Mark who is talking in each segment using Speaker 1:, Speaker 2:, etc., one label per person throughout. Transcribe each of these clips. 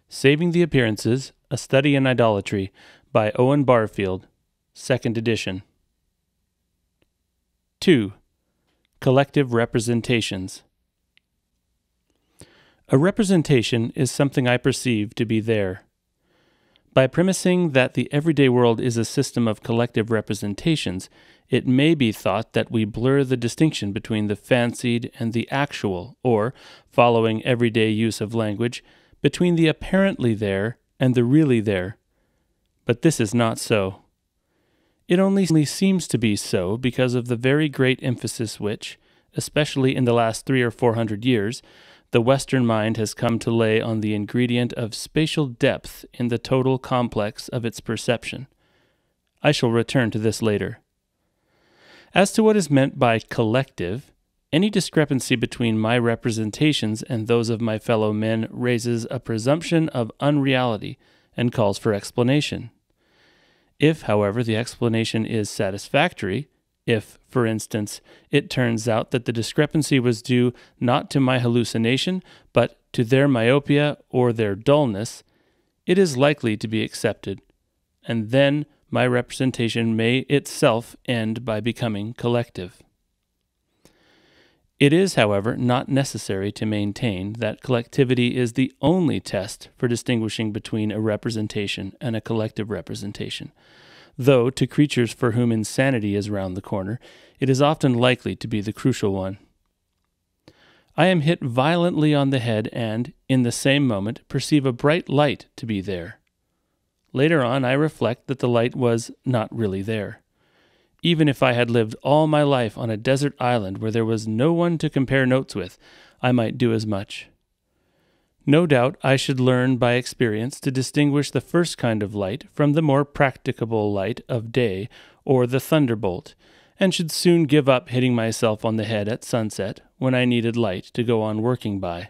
Speaker 1: Saving the Appearances, A Study in Idolatry by Owen Barfield, 2nd edition. 2. Collective Representations. A representation is something I perceive to be there. By premising that the everyday world is a system of collective representations, it may be thought that we blur the distinction between the fancied and the actual, or, following everyday use of language, between the apparently there and the really there. But this is not so. It only seems to be so because of the very great emphasis which, especially in the last 300 or 400 years, the Western mind has come to lay on the ingredient of spatial depth in the total complex of its perception. I shall return to this later. As to what is meant by collective, any discrepancy between my representations and those of my fellow men raises a presumption of unreality and calls for explanation. If, however, the explanation is satisfactory, if, for instance, it turns out that the discrepancy was due not to my hallucination, but to their myopia or their dullness, it is likely to be accepted, and then my representation may itself end by becoming collective. It is, however, not necessary to maintain that collectivity is the only test for distinguishing between a representation and a collective representation, though to creatures for whom insanity is round the corner, it is often likely to be the crucial one. I am hit violently on the head and, in the same moment, perceive a bright light to be there. Later on, I reflect that the light was not really there. Even if I had lived all my life on a desert island where there was no one to compare notes with, I might do as much. No doubt I should learn by experience to distinguish the first kind of light from the more practicable light of day or the thunderbolt, and should soon give up hitting myself on the head at sunset when I needed light to go on working by.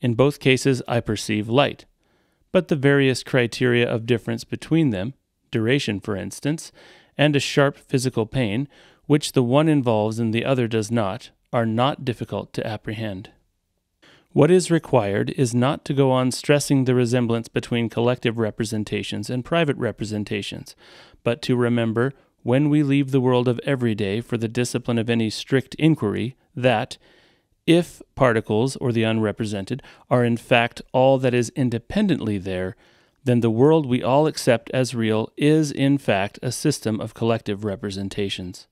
Speaker 1: In both cases I perceive light, but the various criteria of difference between them, duration for instance, and a sharp physical pain, which the one involves and the other does not, are not difficult to apprehend. What is required is not to go on stressing the resemblance between collective representations and private representations, but to remember, when we leave the world of everyday for the discipline of any strict inquiry, that, if particles or the unrepresented are in fact all that is independently there, then the world we all accept as real is in fact a system of collective representations.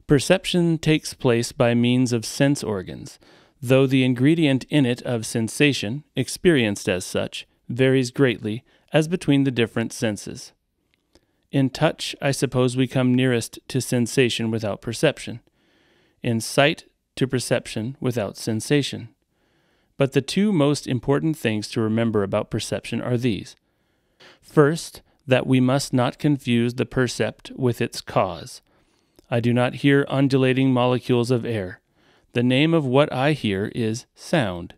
Speaker 1: Perception takes place by means of sense organs, though the ingredient in it of sensation, experienced as such, varies greatly as between the different senses. In touch, I suppose we come nearest to sensation without perception. In sight, to perception without sensation. But the two most important things to remember about perception are these. First, that we must not confuse the percept with its cause. I do not hear undulating molecules of air. The name of what I hear is sound.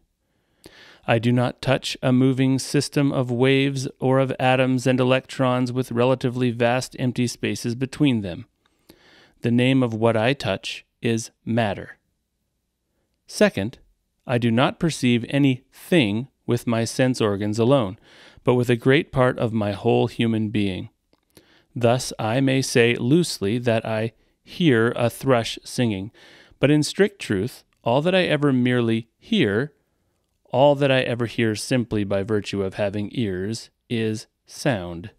Speaker 1: I do not touch a moving system of waves or of atoms and electrons with relatively vast empty spaces between them. The name of what I touch is matter. Second, I do not perceive any thing with my sense organs alone, but with a great part of my whole human being. Thus I may say loosely that I hear a thrush singing, but in strict truth, all that I ever merely hear, all that I ever hear simply by virtue of having ears, is sound.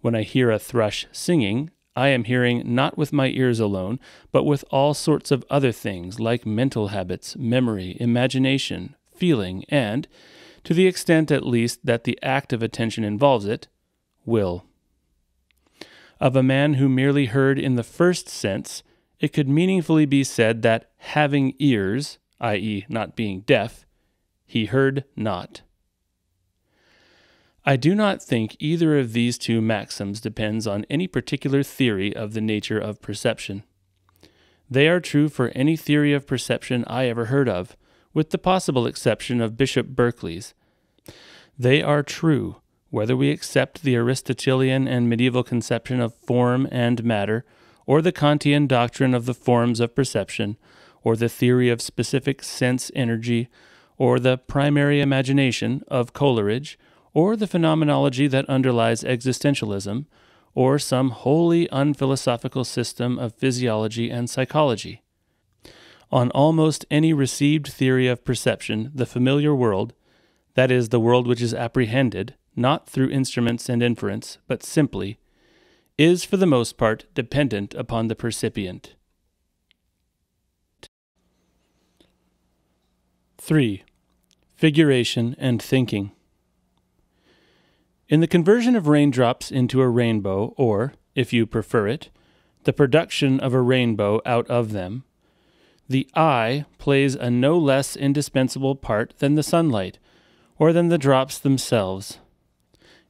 Speaker 1: When I hear a thrush singing, I am hearing not with my ears alone, but with all sorts of other things like mental habits, memory, imagination, feeling, and, to the extent at least that the act of attention involves it, will. Of a man who merely heard in the first sense, it could meaningfully be said that having ears, i.e., not being deaf, he heard not. I do not think either of these two maxims depends on any particular theory of the nature of perception. They are true for any theory of perception I ever heard of, with the possible exception of Bishop Berkeley's. They are true, whether we accept the Aristotelian and medieval conception of form and matter, or the Kantian doctrine of the forms of perception, or the theory of specific sense energy, or the primary imagination of Coleridge, or the phenomenology that underlies existentialism, or some wholly unphilosophical system of physiology and psychology. On almost any received theory of perception, the familiar world, that is, the world which is apprehended, not through instruments and inference, but simply, is for the most part dependent upon the percipient. 3. Figuration and thinking. In the conversion of raindrops into a rainbow, or, if you prefer it, the production of a rainbow out of them, the eye plays a no less indispensable part than the sunlight, or than the drops themselves.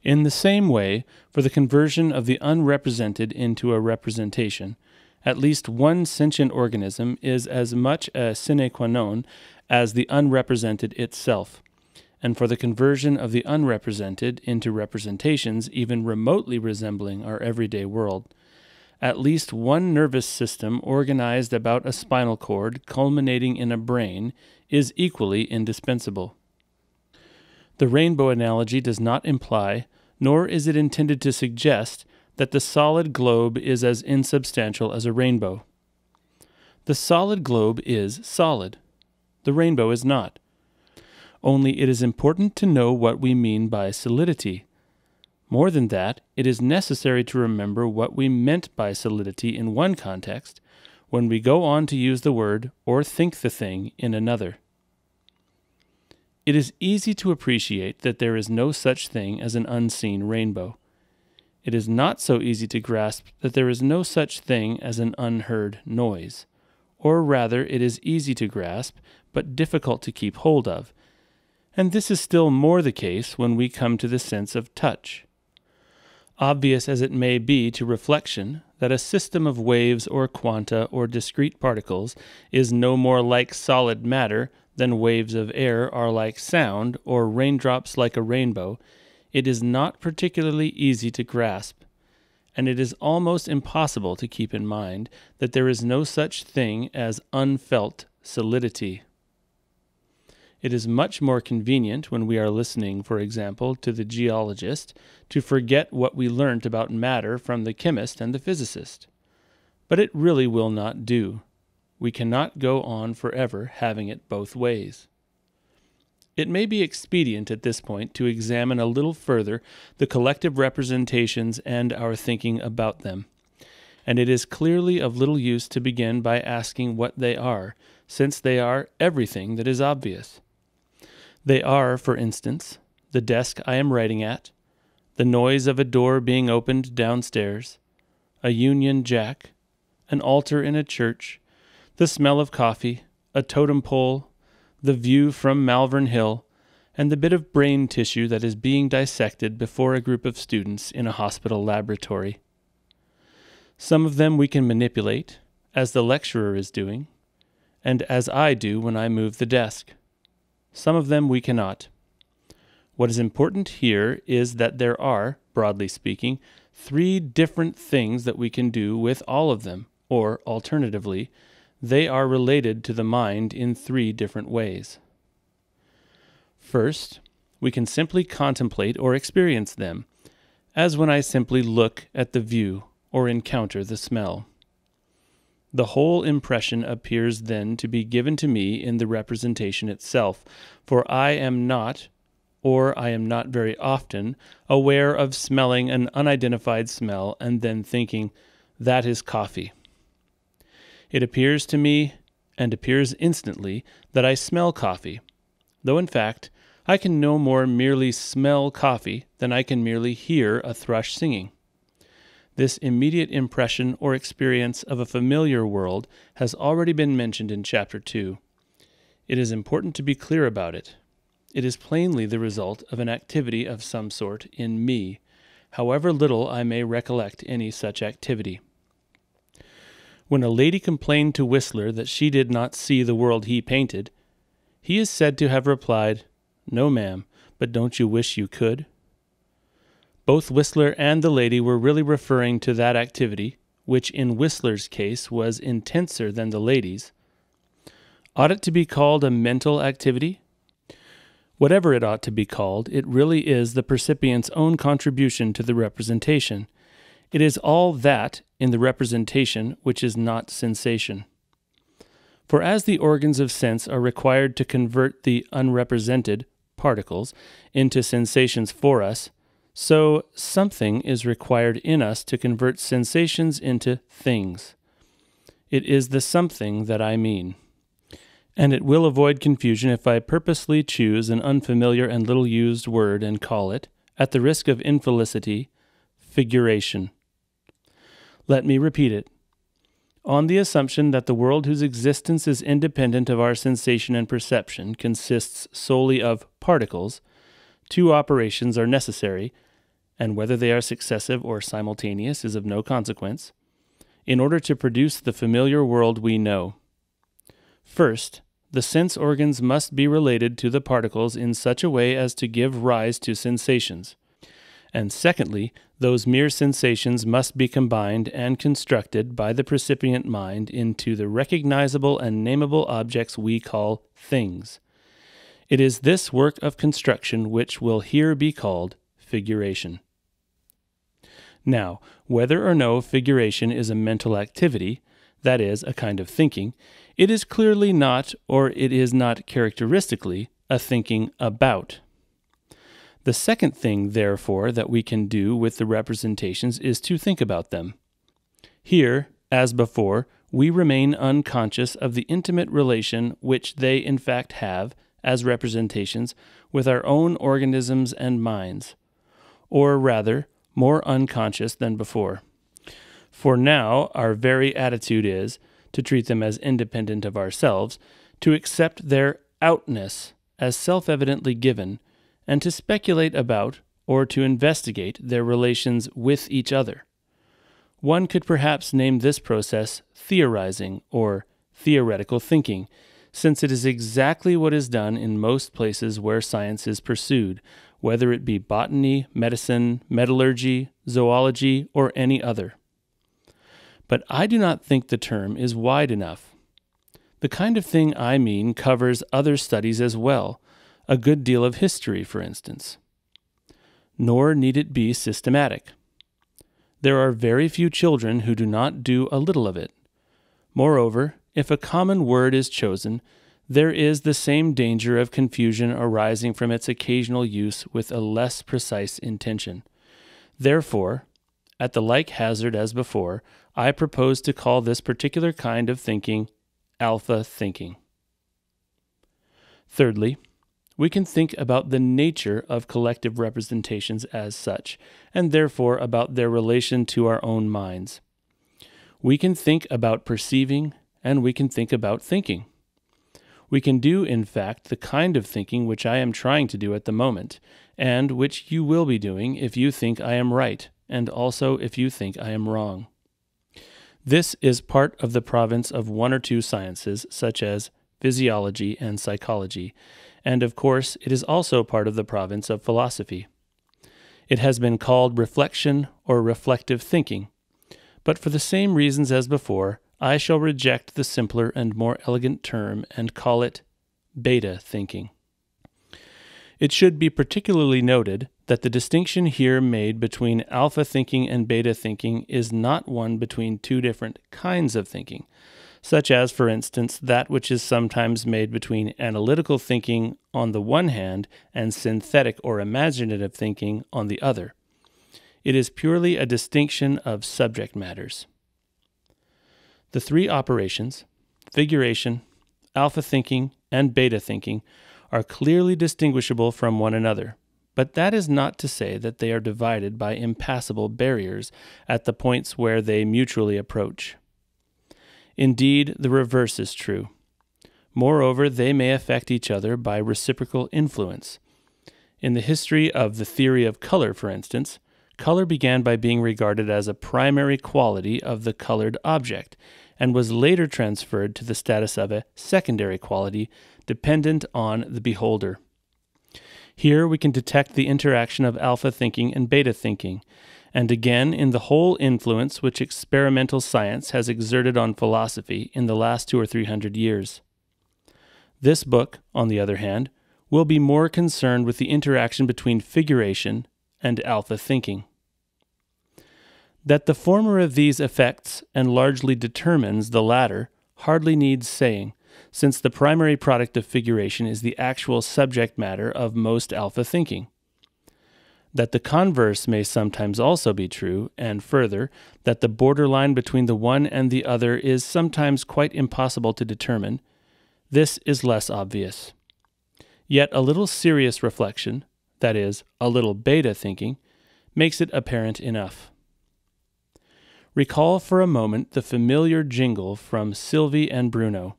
Speaker 1: In the same way, for the conversion of the unrepresented into a representation, at least one sentient organism is as much a sine qua non as the unrepresented itself, and for the conversion of the unrepresented into representations even remotely resembling our everyday world, at least one nervous system organized about a spinal cord culminating in a brain is equally indispensable. The rainbow analogy does not imply, nor is it intended to suggest, that the solid globe is as insubstantial as a rainbow. The solid globe is solid. The rainbow is not. Only it is important to know what we mean by solidity. More than that, it is necessary to remember what we meant by solidity in one context when we go on to use the word or think the thing in another. It is easy to appreciate that there is no such thing as an unseen rainbow. It is not so easy to grasp that there is no such thing as an unheard noise, or rather it is easy to grasp, but difficult to keep hold of, and this is still more the case when we come to the sense of touch. Obvious as it may be to reflection that a system of waves or quanta or discrete particles is no more like solid matter than waves of air are like sound or raindrops like a rainbow, it is not particularly easy to grasp, and it is almost impossible to keep in mind that there is no such thing as unfelt solidity. It is much more convenient when we are listening, for example, to the geologist, to forget what we learnt about matter from the chemist and the physicist. But it really will not do. We cannot go on forever having it both ways. It may be expedient at this point to examine a little further the collective representations and our thinking about them, and it is clearly of little use to begin by asking what they are, since they are everything that is obvious. They are, for instance, the desk I am writing at, the noise of a door being opened downstairs, a Union Jack, an altar in a church, the smell of coffee, a totem pole, the view from Malvern Hill, and the bit of brain tissue that is being dissected before a group of students in a hospital laboratory. Some of them we can manipulate, as the lecturer is doing, and as I do when I move the desk. Some of them we cannot. What is important here is that there are, broadly speaking, 3 different things that we can do with all of them, or, alternatively, they are related to the mind in 3 different ways. First, we can simply contemplate or experience them, as when I simply look at the view or encounter the smell. The whole impression appears then to be given to me in the representation itself, for I am not, or I am not very often, aware of smelling an unidentified smell and then thinking, that is coffee. It appears to me, and appears instantly, that I smell coffee, though in fact I can no more merely smell coffee than I can merely hear a thrush singing. This immediate impression or experience of a familiar world has already been mentioned in Chapter 2. It is important to be clear about it. It is plainly the result of an activity of some sort in me, however little I may recollect any such activity. When a lady complained to Whistler that she did not see the world he painted, he is said to have replied, "No, ma'am, but don't you wish you could?" Both Whistler and the lady were really referring to that activity, which in Whistler's case was intenser than the lady's. Ought it to be called a mental activity? Whatever it ought to be called, it really is the percipient's own contribution to the representation. It is all that in the representation which is not sensation. For as the organs of sense are required to convert the unrepresented particles into sensations for us, so something is required in us to convert sensations into things. It is the something that I mean. And it will avoid confusion if I purposely choose an unfamiliar and little used word and call it, at the risk of infelicity, figuration. Let me repeat it. On the assumption that the world whose existence is independent of our sensation and perception consists solely of particles, two operations are necessary, and whether they are successive or simultaneous is of no consequence, in order to produce the familiar world we know. First, the sense organs must be related to the particles in such a way as to give rise to sensations. And secondly, those mere sensations must be combined and constructed by the percipient mind into the recognizable and nameable objects we call things. It is this work of construction which will here be called figuration. Now, whether or no figuration is a mental activity, that is, a kind of thinking, it is clearly not, or it is not characteristically, a thinking about. The second thing, therefore, that we can do with the representations is to think about them. Here, as before, we remain unconscious of the intimate relation which they in fact have, as representations, with our own organisms and minds, or rather, more unconscious than before. For now, our very attitude is, to treat them as independent of ourselves, to accept their outness as self-evidently given, and to speculate about, or to investigate, their relations with each other. One could perhaps name this process theorizing, or theoretical thinking, since it is exactly what is done in most places where science is pursued, whether it be botany, medicine, metallurgy, zoology, or any other. But I do not think the term is wide enough. The kind of thing I mean covers other studies as well, a good deal of history, for instance. Nor need it be systematic. There are very few children who do not do a little of it. Moreover, if a common word is chosen, there is the same danger of confusion arising from its occasional use with a less precise intention. Therefore, at the like hazard as before, I propose to call this particular kind of thinking alpha thinking. Thirdly, we can think about the nature of collective representations as such, and therefore about their relation to our own minds. We can think about perceiving, and we can think about thinking. We can do, in fact, the kind of thinking which I am trying to do at the moment, and which you will be doing if you think I am right, and also if you think I am wrong. This is part of the province of one or two sciences, such as physiology and psychology, and of course it is also part of the province of philosophy. It has been called reflection or reflective thinking, but for the same reasons as before, I shall reject the simpler and more elegant term and call it beta thinking. It should be particularly noted that the distinction here made between alpha thinking and beta thinking is not one between two different kinds of thinking, such as, for instance, that which is sometimes made between analytical thinking on the one hand and synthetic or imaginative thinking on the other. It is purely a distinction of subject matters. The three operations, figuration, alpha thinking, and beta thinking, are clearly distinguishable from one another, but that is not to say that they are divided by impassable barriers at the points where they mutually approach. Indeed, the reverse is true. Moreover, they may affect each other by reciprocal influence. In the history of the theory of color, for instance, color began by being regarded as a primary quality of the colored object, and was later transferred to the status of a secondary quality dependent on the beholder. Here we can detect the interaction of alpha thinking and beta thinking, and again in the whole influence which experimental science has exerted on philosophy in the last 200 or 300 years. This book, on the other hand, we'll be more concerned with the interaction between figuration and alpha thinking. That the former of these affects and largely determines the latter hardly needs saying, since the primary product of figuration is the actual subject matter of most alpha thinking. That the converse may sometimes also be true, and further, that the borderline between the one and the other is sometimes quite impossible to determine, this is less obvious. Yet a little serious reflection, that is, a little beta thinking, makes it apparent enough. Recall for a moment the familiar jingle from Sylvie and Bruno,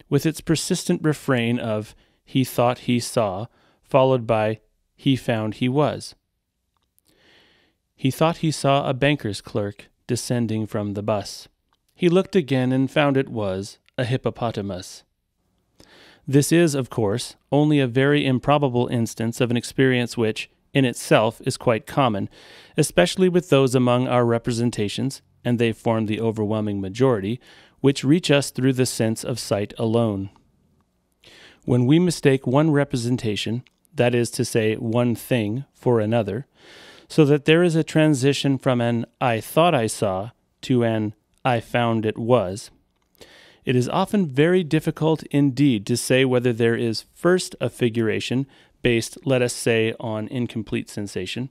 Speaker 1: with its persistent refrain of "he thought he saw," followed by "he found he was." He thought he saw a banker's clerk descending from the bus. He looked again and found it was a hippopotamus. This is, of course, only a very improbable instance of an experience which, in itself, is quite common, especially with those among our representations, and they form the overwhelming majority, which reach us through the sense of sight alone. When we mistake one representation, that is to say, one thing, for another, so that there is a transition from an "I thought I saw" to an "I found it was," it is often very difficult indeed to say whether there is first a figuration based, let us say, on incomplete sensation,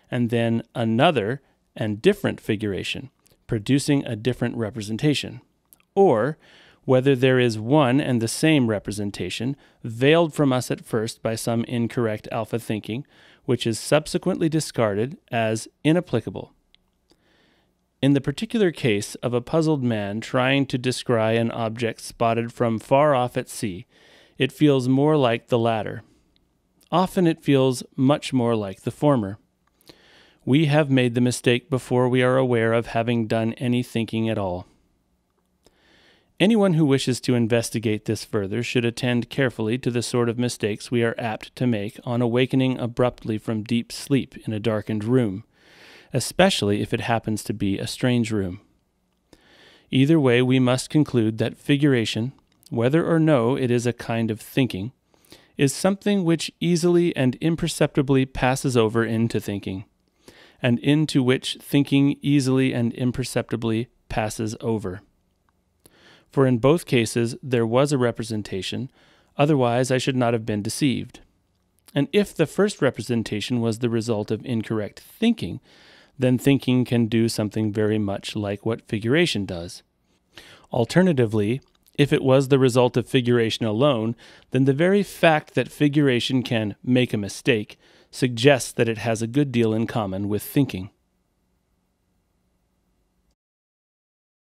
Speaker 1: and then another and different figuration, producing a different representation, or whether there is one and the same representation, veiled from us at first by some incorrect alpha thinking, which is subsequently discarded as inapplicable. In the particular case of a puzzled man trying to descry an object spotted from far off at sea, it feels more like the latter. Often it feels much more like the former. We have made the mistake before we are aware of having done any thinking at all. Anyone who wishes to investigate this further should attend carefully to the sort of mistakes we are apt to make on awakening abruptly from deep sleep in a darkened room, especially if it happens to be a strange room. Either way, we must conclude that figuration, whether or no it is a kind of thinking, is something which easily and imperceptibly passes over into thinking, and into which thinking easily and imperceptibly passes over. For in both cases there was a representation, otherwise I should not have been deceived. And if the first representation was the result of incorrect thinking, then thinking can do something very much like what figuration does. Alternatively, if it was the result of figuration alone, then the very fact that figuration can make a mistake suggests that it has a good deal in common with thinking.